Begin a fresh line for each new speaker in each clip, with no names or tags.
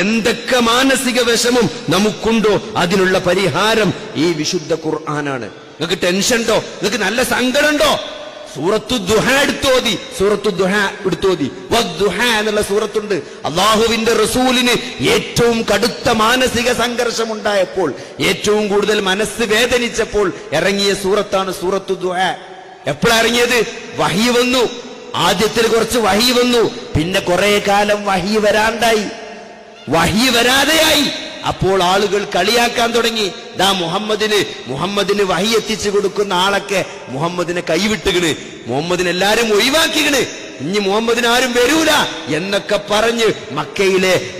എന്തൊക്കെ മാനസിക വിഷമം നമുക്കുണ്ടോ അതിനുള്ള പരിഹാരം ഈ വിശുദ്ധ ഖുർആനാണ്. നിങ്ങൾക്ക് ടെൻഷൻ ഉണ്ടോ, നിങ്ങൾക്ക് നല്ല സങ്കടം ഉണ്ടോ, സൂറത്തു ദുഹ എടുത്തോതി, സൂറത്തു ദുഹ എടുത്തോതി. വദ്ദുഹ എന്നുള്ള സൂറത്തുണ്ട്. അള്ളാഹുവിന്റെ റസൂലിന് ഏറ്റവും കടുത്ത മാനസിക സംഘർഷം ഉണ്ടായപ്പോൾ, ഏറ്റവും കൂടുതൽ മനസ്സ് വേദനിച്ചപ്പോൾ ഇറങ്ങിയ സൂറത്താണ് സൂറത്തു ദുഹ. എപ്പോഴാ ഇറങ്ങിയത്? വഹി വന്നു. ആദ്യത്തിൽ കുറച്ച് വഹി വന്നു, പിന്നെ കുറെ കാലം വഹി വരാണ്ടായി, വഹി വരാതെയായി. അപ്പോൾ ആളുകൾ കളിയാക്കാൻ തുടങ്ങി. ദാ മുഹമ്മദിന് വഹി എത്തിച്ചു കൊടുക്കുന്ന ആളൊക്കെ മുഹമ്മദിനെ കൈവിട്ടുകണ്, മുഹമ്മദിനെ എല്ലാരും ഒഴിവാക്കിക്കണ്, ഇനി മുഹമ്മദിന് ആരും വരൂല എന്നൊക്കെ പറഞ്ഞ്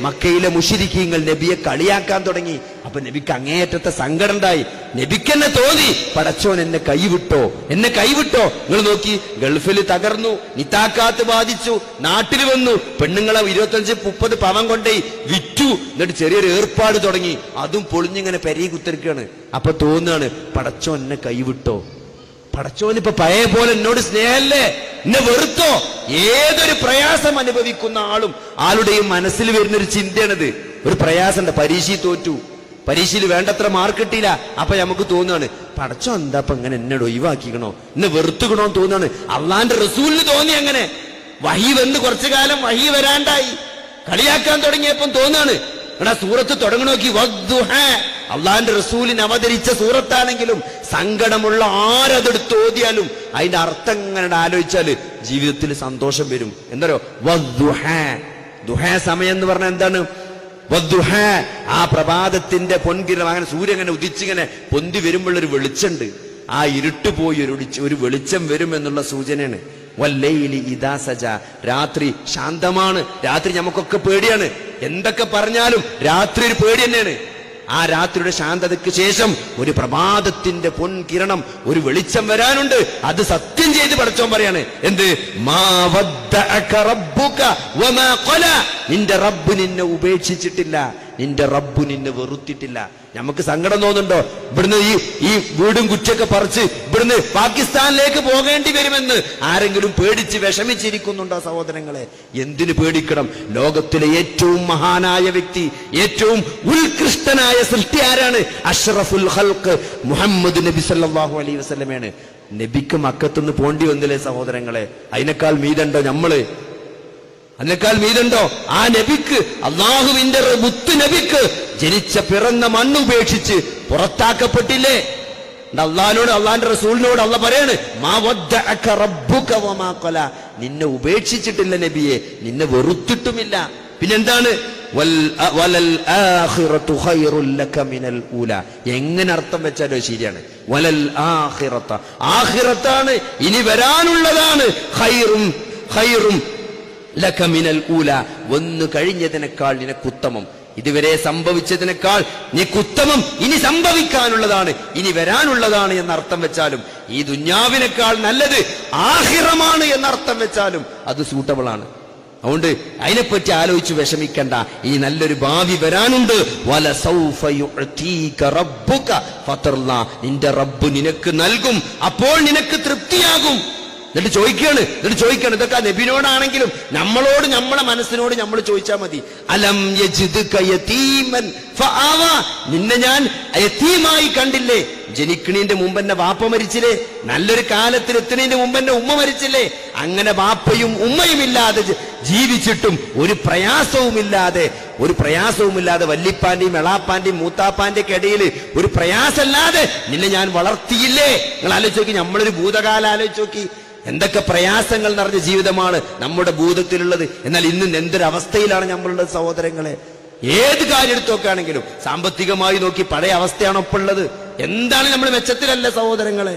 മക്കയിലെ മുശ്രിക്കീങ്ങൾ നബിയെ കളിയാക്കാൻ തുടങ്ങി. അപ്പൊ നബിക്ക് അങ്ങേയറ്റത്തെ സങ്കടം ഉണ്ടായി. നബിക്കെന്നെ തോന്നി, പടച്ചോൻ എന്നെ കൈവിട്ടോ. നിങ്ങൾ നോക്കി, ഗൾഫിൽ തകർന്നു, നിത്താക്കാത്ത് ബാധിച്ചു, നാട്ടിൽ വന്നു, പെണ്ണുങ്ങളെ 25-30 പവൻ കൊണ്ടേ വിറ്റു, എന്നിട്ട് ചെറിയൊരു ഏർപ്പാട് തുടങ്ങി, അതും പൊളിഞ്ഞിങ്ങനെ പെരയി കുത്തിരിക്കുകയാണ്. അപ്പൊ തോന്നുകയാണ്, പടച്ചോൻ എന്നെ കൈവിട്ടോ, പടച്ചോനിപ്പോ പഴയ പോലെ എന്നോട് സ്നേഹല്ലേ, എന്നെ വെറുത്തോ. ഏതൊരു പ്രയാസം അനുഭവിക്കുന്ന ആളുടെയും മനസ്സിൽ വരുന്നൊരു ചിന്തയാണിത്. ഒരു പ്രയാസമുണ്ട്, പരീക്ഷയിൽ തോറ്റു, പരീക്ഷയിൽ വേണ്ടത്ര മാർക്ക് കിട്ടിയില്ല, അപ്പൊ നമുക്ക് തോന്നുകയാണ്, പടച്ചോ എന്താ ഇങ്ങനെ എന്നോട് ഒഴിവാക്കിക്കണോ, എന്നെ വെറുത്തുകണോ തോന്നുകയാണ്. അള്ളാന്റെ റസൂലിന് തോന്നി അങ്ങനെ. വഹി വന്ന് കുറച്ചു കാലം വഹി വരാണ്ടായി, കളിയാക്കാൻ തുടങ്ങിയപ്പം തോന്നുകയാണ്. എടാ സൂറത്ത് തുടങ്ങണോക്കി, വദ്ദുഹ, അള്ളാന്റെ റസൂലിന് അവതരിച്ച സൂറത്താണെങ്കിലും സങ്കടമുള്ള ആരതെടുത്ത് ഓതിയാലും അതിന്റെ അർത്ഥം ഇങ്ങനെ ആലോചിച്ചാല് ജീവിതത്തിൽ സന്തോഷം വരും. എന്താ വദ്ദുഹ, ദുഹ സമയം എന്ന് പറഞ്ഞാൽ എന്താണ്? വദ്ദുഹ, ആ പ്രഭാതത്തിന്റെ പൊൻകിരണം, അങ്ങനെ സൂര്യൻ ഇങ്ങനെ ഉദിച്ചിങ്ങനെ പൊന്തി വരുമ്പോഴൊരു വെളിച്ചമുണ്ട്. ആ ഇരുട്ട് പോയി ഒരു വെളിച്ചം വരും എന്നുള്ള സൂചനയാണ്. വല്ലൈലി ഇദാ സജ, രാത്രി ശാന്തമാണ്. രാത്രി നമുക്കൊക്കെ പേടിയാണ്, എന്തൊക്കെ പറഞ്ഞാലും രാത്രി ഒരു പേടി തന്നെയാണ്. ആ രാത്രിയുടെ ശാന്തതയ്ക്ക് ശേഷം ഒരു പ്രഭാതത്തിന്റെ പൊൻകിരണം, ഒരു വെളിച്ചം വരാനുണ്ട്. അത് സത്യം ചെയ്ത് പടച്ചോൻ പറയാണ്. എന്ത്? മാ വദ്ദഅക റബ്ബുക വമാ ഖല, നിന്റെ റബ്ബ് നിന്നെ ഉപേക്ഷിച്ചിട്ടില്ല, നിന്റെ റബ്ബ് നിന്നെ വെറുത്തിട്ടില്ല. നമുക്ക് സങ്കടം തോന്നുന്നുണ്ടോ? ഇവിടുന്ന് ഈ വീടും കുറ്റൊക്കെ പറിച്ച് ഇവിടുന്ന് പാകിസ്ഥാനിലേക്ക് പോകേണ്ടി വരുമെന്ന് ആരെങ്കിലും പേടിച്ച് വിഷമിച്ചിരിക്കുന്നുണ്ടോ സഹോദരങ്ങളെ? എന്തിനു പേടിക്കണം? ലോകത്തിലെ ഏറ്റവും മഹാനായ വ്യക്തി, ഏറ്റവും ഉത്കൃഷ്ടനായ സൃഷ്ടി ആരാണ്? അഷ്റഫുൽ ഖൽഖ് മുഹമ്മദ് നബി സല്ലല്ലാഹു അലൈഹി വസല്ലമയാണ്. നബിക്ക് മക്കത്തുനിന്ന് പോണ്ടി വന്നില്ലേ സഹോദരങ്ങളെ? അതിനേക്കാൾ മീതുണ്ടോ നമ്മള്? അതിനേക്കാൾ മീതുണ്ടോ? ആ നബിക്ക്, അള്ളാഹുവിന്റെ മുത്ത് നബിക്ക് ജനിച്ച പിറന്ന മണ്ണുപേക്ഷിച്ച് പുറത്താക്കപ്പെട്ടില്ലേ? അള്ളാഹിനോട്, അള്ളാഹിന്റെ റസൂലിനോട് അള്ളാഹ് പറയാണ്, മാ വദ്ദഅക റബ്ബുക വമാ ഖല, നിന്നെ ഉപേക്ഷിച്ചിട്ടില്ല നബിയെ, നിന്നെ വെറുത്തിട്ടുമില്ല. പിന്നെന്താണ്? വലൽ ആഖിറതു ഖൈറുൽ ലക മിനൽ ഊല. എങ്ങനെ അർത്ഥം വെച്ചാലോ ശരിയാണ്. വലൽ ആഖിറത, ആഖിറത്താണ്, ഇനി വരാനുള്ളതാണ്. ഖൈറും ലക മിനൽ ഊല, വന്നു കഴിഞ്ഞതിനേക്കാൾ നിനക്കുത്തമം, ഇതുവരെ സംഭവിച്ചതിനേക്കാൾ നിനക്കുത്തമം ഇനി സംഭവിക്കാനുള്ളതാണ്, ഇനി വരാനുള്ളതാണ് എന്നർത്ഥം വെച്ചാലും, ഈ ദുന്യാവിനേക്കാൾ നല്ലത് ആഖിറമാണ് എന്നർത്ഥം വെച്ചാലും അത് സൂട്ടബിൾ ആണ്. അതുകൊണ്ട് അതിനെപ്പറ്റി ആലോചിച്ച് വിഷമിക്കണ്ട. ഈ നല്ലൊരു ഭാവി വരാനുണ്ട്. വലസൗഫ യുഅതീക റബ്ബുക ഫതർല, നിന്റെ റബ്ബ് നിനക്ക് നൽകും, അപ്പോൾ നിനക്ക് തൃപ്തിയാകും. എന്നിട്ട് ചോദിക്കാണ്, ഇതൊക്കെ നബിനോടാണെങ്കിലും നമ്മളോട്, നമ്മളെ മനസ്സിനോട് നമ്മൾ ചോദിച്ചാൽ മതി. അലം യജിദ്ക യതീമൻ ഫആവ, നിന്നെ ഞാൻ യതീമായി കണ്ടില്ലേ? ജനിക്കണീന്റെ മുമ്പ് എന്നെ വാപ്പ മരിച്ചില്ലേ? നല്ലൊരു കാലത്തിൽ എത്തുന്നതിന്റെ മുമ്പ് എന്റെ ഉമ്മ മരിച്ചില്ലേ? അങ്ങനെ വാപ്പയും ഉമ്മയും ഇല്ലാതെ ജീവിച്ചിട്ടും ഒരു പ്രയാസവുമില്ലാതെ വല്ലിപ്പാന്റെയും എളാപ്പാന്റെയും മൂത്താപ്പാന്റെ ഒക്കെ ഇടയിൽ ഒരു പ്രയാസമില്ലാതെ നിന്നെ ഞാൻ വളർത്തിയില്ലേ? നിങ്ങൾ ആലോചിച്ച് നോക്കി, നമ്മളൊരു ഭൂതകാലം ആലോചിച്ച് നോക്കി, എന്തൊക്കെ പ്രയാസങ്ങൾ നിറഞ്ഞ ജീവിതമാണ് നമ്മുടെ ഭൂതത്തിലുള്ളത്. എന്നാൽ ഇന്ന് എന്തൊരവസ്ഥയിലാണ് നമ്മളുള്ളത് സഹോദരങ്ങളെ? ഏത് കാര്യം എടുത്തു നോക്കുകയാണെങ്കിലും സാമ്പത്തികമായി നോക്കി പഴയ അവസ്ഥയാണോ ഇപ്പോൾ ഉള്ളത്? എന്താണ് നമ്മൾ മെച്ചത്തിലല്ല സഹോദരങ്ങളെ?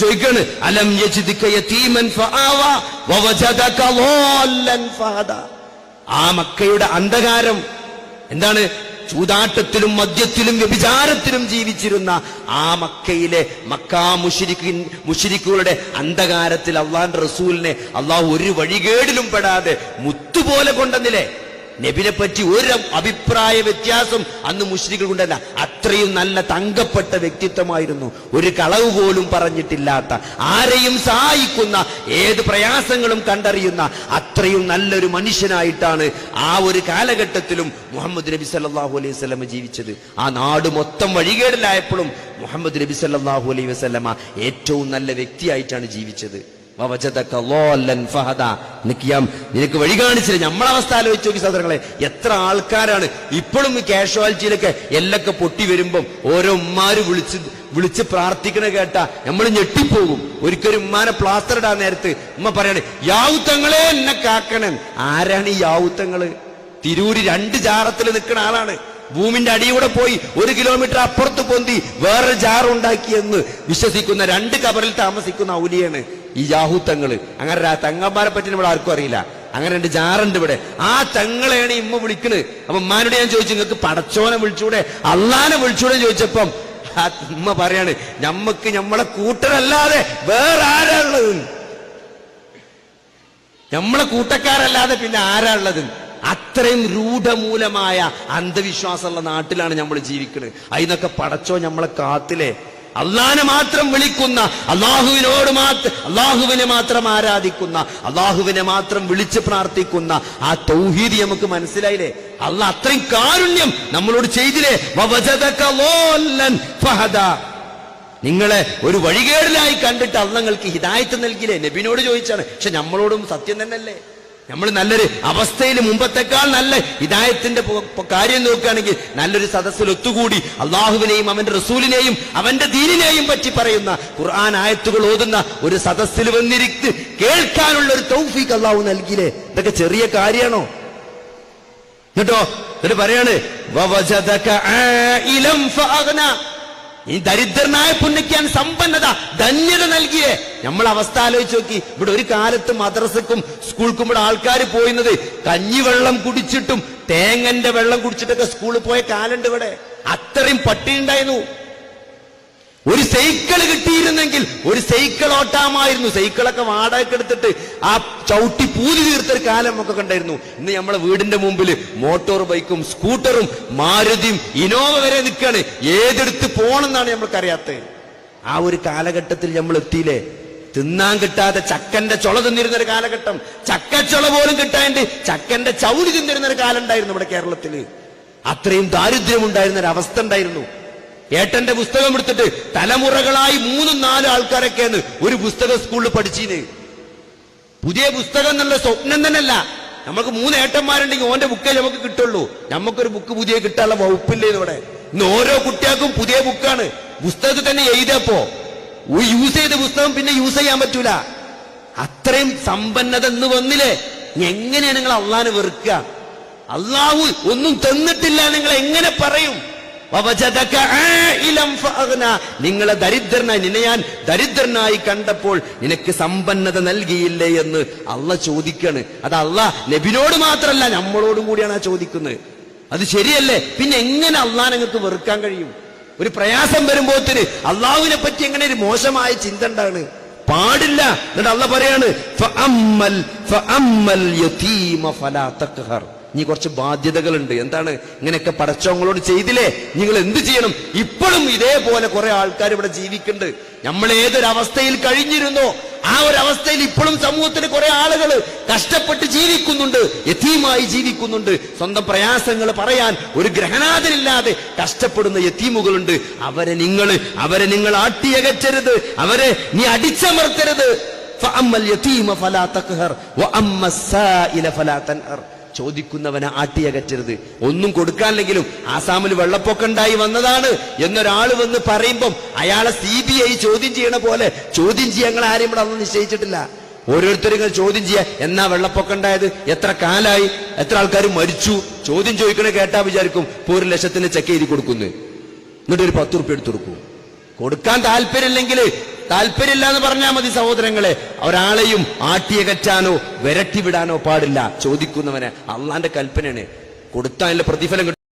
ചോദിക്കാണ്, അലം യജിദ്ക യതീമൻ ഫആവ വവജദക ളാല്ലൻ ഫഹദ. ആ മക്കയുടെ അന്ധകാരം എന്താണ്? ചൂതാട്ടത്തിലും മദ്യത്തിലും വ്യഭിചാരത്തിലും ജീവിച്ചിരുന്ന ആ മക്കയിലെ മുശ്രിക്കുകളുടെ അന്ധകാരത്തിൽ അള്ളാന്റെ റസൂലിനെ അള്ളാഹു ഒരു വഴികേടിലും പെടാതെ മുത്തുപോലെ കൊണ്ടെന്നില്ലേ? നബിനെ പറ്റി ഒരു അഭിപ്രായ വ്യത്യാസം അന്ന് മുശ്രിക്കുകൾക്കുണ്ടല്ല. അത്രയും നല്ല തങ്കപ്പെട്ട വ്യക്തിത്വമായിരുന്നു. ഒരു കളവ് പോലും പറഞ്ഞിട്ടില്ലാത്ത, ആരെയും സഹായിക്കുന്ന, ഏത് പ്രയാസങ്ങളും കണ്ടറിയുന്ന അത്രയും നല്ലൊരു മനുഷ്യനായിട്ടാണ് ആ ഒരു കാലഘട്ടത്തിലും മുഹമ്മദ് നബി സല്ലല്ലാഹു അലൈഹി വസല്ലമ ജീവിച്ചത്. ആ നാട് മൊത്തം വഴികേടിലായപ്പോഴും മുഹമ്മദ് നബി സല്ലല്ലാഹു അലൈഹി വസല്ലമ ഏറ്റവും നല്ല വ്യക്തിയായിട്ടാണ് ജീവിച്ചത്. നിനക്ക് വഴി കാണിച്ചില്ല. നമ്മളവസ്ഥ ആലോചിച്ച് നോക്കി സഹോദരങ്ങളെ, എത്ര ആൾക്കാരാണ് ഇപ്പോഴും കാഷ്വാലിറ്റിയിലൊക്കെ എല്ലൊക്കെ പൊട്ടി വരുമ്പം ഓരോ ഉമ്മാര് വിളിച്ച് പ്രാർത്ഥിക്കണ കേട്ടാ നമ്മൾ ഞെട്ടിപ്പോകും. ഒരിക്കലും ഉമ്മാനെ പ്ലാസ്റ്റർ ഇടാൻ നേരത്ത് ഉമ്മ പറയാണ്, യാവുത്തങ്ങളെ എന്നെ കാക്കണൻ. ആരാണ് ഈ യാവുത്തങ്ങള്? തിരൂര് 2 ജാറത്തിൽ നിൽക്കുന്ന ആളാണ്. ഭൂമിന്റെ അടിയൂടെ പോയി 1 കിലോമീറ്റർ അപ്പുറത്ത് പൊന്തി വേറൊരു ജാറുണ്ടാക്കിയെന്ന് വിശ്വസിക്കുന്ന 2 കബറിൽ താമസിക്കുന്ന ഔലിയാണ് ഈ യാഹൂത്തങ്ങള്. അങ്ങനെ തങ്ങന്മാരെ പറ്റി നമ്മൾ ആർക്കും അറിയില്ല. അങ്ങനെ 2 ജാറുണ്ട് ഇവിടെ. ആ തങ്ങളെയാണ് ഇമ്മ വിളിക്കുന്നത്. അപ്പൊ ഉമ്മാനോട് ഞാൻ ചോദിച്ചു, നിങ്ങൾക്ക് പടച്ചോനെ വിളിച്ചൂടെ, അള്ളാനെ വിളിച്ചൂടെ ചോദിച്ചപ്പം ആ ഉമ്മ പറയാണ്, ഞമ്മക്ക് ഞമ്മളെ കൂട്ടരല്ലാതെ വേറെ ആരാ ഉള്ളത്? നമ്മളെ കൂട്ടക്കാരല്ലാതെ പിന്നെ ആരാ ഉള്ളത്? അത്രയും രൂഢമൂലമായ അന്ധവിശ്വാസമുള്ള നാട്ടിലാണ് നമ്മൾ ജീവിക്കുന്നത്. അതിനൊക്കെ പടച്ചോ നമ്മളെ കാത്തിലെ. അള്ളാനെ മാത്രം വിളിക്കുന്ന, അള്ളാഹുവിനെ മാത്രം ആരാധിക്കുന്ന, അള്ളാഹുവിനെ മാത്രം വിളിച്ച് പ്രാർത്ഥിക്കുന്ന ആ തൗഹീദ് നമുക്ക് മനസ്സിലായില്ലേ? അള്ളാഹ് അത്രയും കാരുണ്യം നമ്മളോട് ചെയ്തില്ലേ? നിങ്ങളെ ഒരു വഴികേടിലായി കണ്ടിട്ട് അള്ളാഹ് നിങ്ങൾക്ക് ഹിദായത്ത് നൽകിയില്ലേ? നബിനോട് ചോദിച്ചാണ്. പക്ഷെ നമ്മളോടും സത്യം തന്നെയല്ലേ? നമ്മൾ നല്ലൊരു അവസ്ഥയിൽ മുമ്പത്തെക്കാൾ നല്ല ഹിദായത്തിന്റെ കാര്യം നോക്കുകയാണെങ്കിൽ നല്ലൊരു സദസ്സിൽ ഒത്തുകൂടി അള്ളാഹുവിനെയും അവന്റെ റസൂലിനെയും അവന്റെ ദീനിനെയും പറ്റി പറയുന്ന ഖുർആൻ ആയത്തുകൾ ഓതുന്ന ഒരു സദസ്സിൽ വന്നിരിത്ത് കേൾക്കാനുള്ള ഒരു തൗഫീഖ് അള്ളാഹു നൽകിയില്ലേ? ഇതൊക്കെ ചെറിയ കാര്യമാണോ? കേട്ടോ, എന്നിട്ട് പറയാണ്, ഈ ദരിദ്രനായ പുണ്യക്കാൻ സമ്പന്നത, ധന്യത നൽകിയേ. നമ്മൾ അവസ്ഥ ആലോചിച്ച് നോക്കി. ഇവിടെ ഒരു കാലത്ത് മദ്രസക്കും സ്കൂൾക്കും ഇവിടെ ആൾക്കാർ പോയിരുന്നത് കഞ്ഞിവെള്ളം കുടിച്ചിട്ടും തേങ്ങന്റെ വെള്ളം കുടിച്ചിട്ടൊക്കെ സ്കൂളിൽ പോയ കാലുണ്ട് ഇവിടെ. അത്രയും പട്ടിണി ഉണ്ടായിരുന്നു. ഒരു സൈക്കിൾ കിട്ടിയിരുന്നെങ്കിൽ ഒരു സൈക്കിൾ ഓട്ടാമായിരുന്നു. സൈക്കിളൊക്കെ വാടകയ്ക്ക് എടുത്തിട്ട് ആ ചവിട്ടി പൂതി തീർത്തൊരു കാലം ഒക്കെ കണ്ടായിരുന്നു. ഇന്ന് നമ്മളെ വീടിന്റെ മുമ്പിൽ മോട്ടോർ ബൈക്കും സ്കൂട്ടറും മാരുതിയും ഇനോവ വരെ നിൽക്കാണ്. ഏതെടുത്ത് പോണെന്നാണ് നമ്മൾക്കറിയാത്തത്. ആ ഒരു കാലഘട്ടത്തിൽ നമ്മൾ എത്തിയില്ലേ? തിന്നാൻ കിട്ടാതെ ചക്കന്റെ ചുള തിന്നിരുന്നൊരു കാലഘട്ടം, ചക്കച്ചുള പോലും കിട്ടാണ്ട് ചക്കന്റെ ചൗരി തിന്നിരുന്നൊരു കാലം ഉണ്ടായിരുന്നു ഇവിടെ കേരളത്തില്. അത്രയും ദാരിദ്ര്യം ഉണ്ടായിരുന്ന ഒരു അവസ്ഥ ഉണ്ടായിരുന്നു. ഏട്ടന്റെ പുസ്തകം എടുത്തിട്ട് തലമുറകളായി 3-4 ആൾക്കാരൊക്കെയാണ് ഒരു പുസ്തകം സ്കൂളിൽ പഠിച്ചീന്. പുതിയ പുസ്തകം എന്നുള്ള സ്വപ്നം തന്നെയല്ല. നമുക്ക് 3 ഏട്ടന്മാരുണ്ടെങ്കിൽ ഓന്റെ ബുക്കേ നമുക്ക് കിട്ടുള്ളൂ. നമുക്കൊരു ബുക്ക് പുതിയ കിട്ടാനുള്ള വകുപ്പില്ലേ ഇവിടെ? ഇന്ന് ഓരോ കുട്ടികൾക്കും പുതിയ ബുക്കാണ്. പുസ്തകത്തിൽ തന്നെ എഴുതിയപ്പോ യൂസ് ചെയ്ത പുസ്തകം പിന്നെ യൂസ് ചെയ്യാൻ പറ്റൂല. അത്രയും സമ്പന്നത എന്ന് വന്നില്ലേ? എങ്ങനെയാണ് നിങ്ങൾ അള്ളാനെ വെറുക്കുക? അള്ളാഹു ഒന്നും തന്നിട്ടില്ല നിങ്ങൾ എങ്ങനെ പറയും? നിങ്ങളെ ദരിദ്രനായി, നിന്നെ ഞാൻ ദരിദ്രനായി കണ്ടപ്പോൾ നിനക്ക് സമ്പന്നത നൽകിയില്ലേ എന്ന് അള്ളാഹ് ചോദിക്കാണ്. അത് അള്ളാഹ് നബിനോട് മാത്രമല്ല നമ്മളോടും കൂടിയാണ് ആ ചോദിക്കുന്നത്. അത് ശരിയല്ലേ? പിന്നെ എങ്ങനെ അള്ളാഹ് നിങ്ങൾക്ക് വെറുക്കാൻ കഴിയും? ഒരു പ്രയാസം വരുമ്പോത്തിന് അള്ളാഹുവിനെ പറ്റി എങ്ങനെ ഒരു മോശമായ ചിന്ത ഉണ്ടാണ്? പാടില്ല. എന്നിട്ട് അള്ളാഹ് പറയാണ്, ഇനി കുറച്ച് ബാധ്യതകളുണ്ട്. എന്താണ്? ഇങ്ങനെയൊക്കെ പടച്ചോങ്ങളോട് ചെയ്തില്ലേ? നിങ്ങൾ എന്ത് ചെയ്യണം? ഇപ്പോഴും ഇതേപോലെ കുറെ ആൾക്കാർ ഇവിടെ ജീവിക്കുന്നുണ്ട്. നമ്മൾ ഏതൊരവസ്ഥയിൽ കഴിഞ്ഞിരുന്നോ ആ ഒരു അവസ്ഥയിൽ ഇപ്പോഴും സമൂഹത്തിന് കുറെ ആളുകൾ കഷ്ടപ്പെട്ട് ജീവിക്കുന്നുണ്ട്, യതീമായി ജീവിക്കുന്നുണ്ട്. സ്വന്തം പ്രയാസങ്ങൾ പറയാൻ ഒരു ഗ്രഹനാഥനില്ലാതെ കഷ്ടപ്പെടുന്ന യതീമുകളുണ്ട്. അവരെ നിങ്ങൾ ആട്ടിയകറ്റരുത്, അവരെ നീ അടിച്ചമർത്തരുത്. ചോദിക്കുന്നവനെ ആട്ടിയകറ്റരുത്. ഒന്നും കൊടുക്കാനില്ലെങ്കിലും ആസാമിൽ വെള്ളപ്പൊക്കം ഉണ്ടായി വന്നതാണ് എന്നൊരാൾ വന്ന് പറയുമ്പം അയാളെ CBI ചോദ്യം ചെയ്യണ പോലെ ചോദ്യം ചെയ്യാൻ ഞങ്ങൾ ആരെയും ഇവിടെ അതൊന്നും നിശ്ചയിച്ചിട്ടില്ല. ഓരോരുത്തരും ചോദ്യം ചെയ്യാ, എന്നാ വെള്ളപ്പൊക്കം ഉണ്ടായത്, എത്ര കാലായി, എത്ര ആൾക്കാർ മരിച്ചു, ചോദ്യം ചോദിക്കണേ കേട്ടാ വിചാരിക്കും 1 ലക്ഷത്തിന് ചെക്ക് എഴുതി കൊടുക്കുന്നു. എന്നിട്ട് ഒരു 10 റുപ്യ എടുത്തു കൊടുക്കും. കൊടുക്കാൻ താല്പര്യമില്ലെങ്കിൽ താല്പര്യമില്ല എന്ന് പറഞ്ഞാൽ മതി സഹോദരങ്ങളെ. ഒരാളെയും ആട്ടിയകറ്റാനോ വിരട്ടി വിടാനോ പാടില്ല. ചോദിക്കുന്നവന് അള്ളാന്റെ കൽപ്പനയാണ്. കൊടുത്താൽ പ്രതിഫലം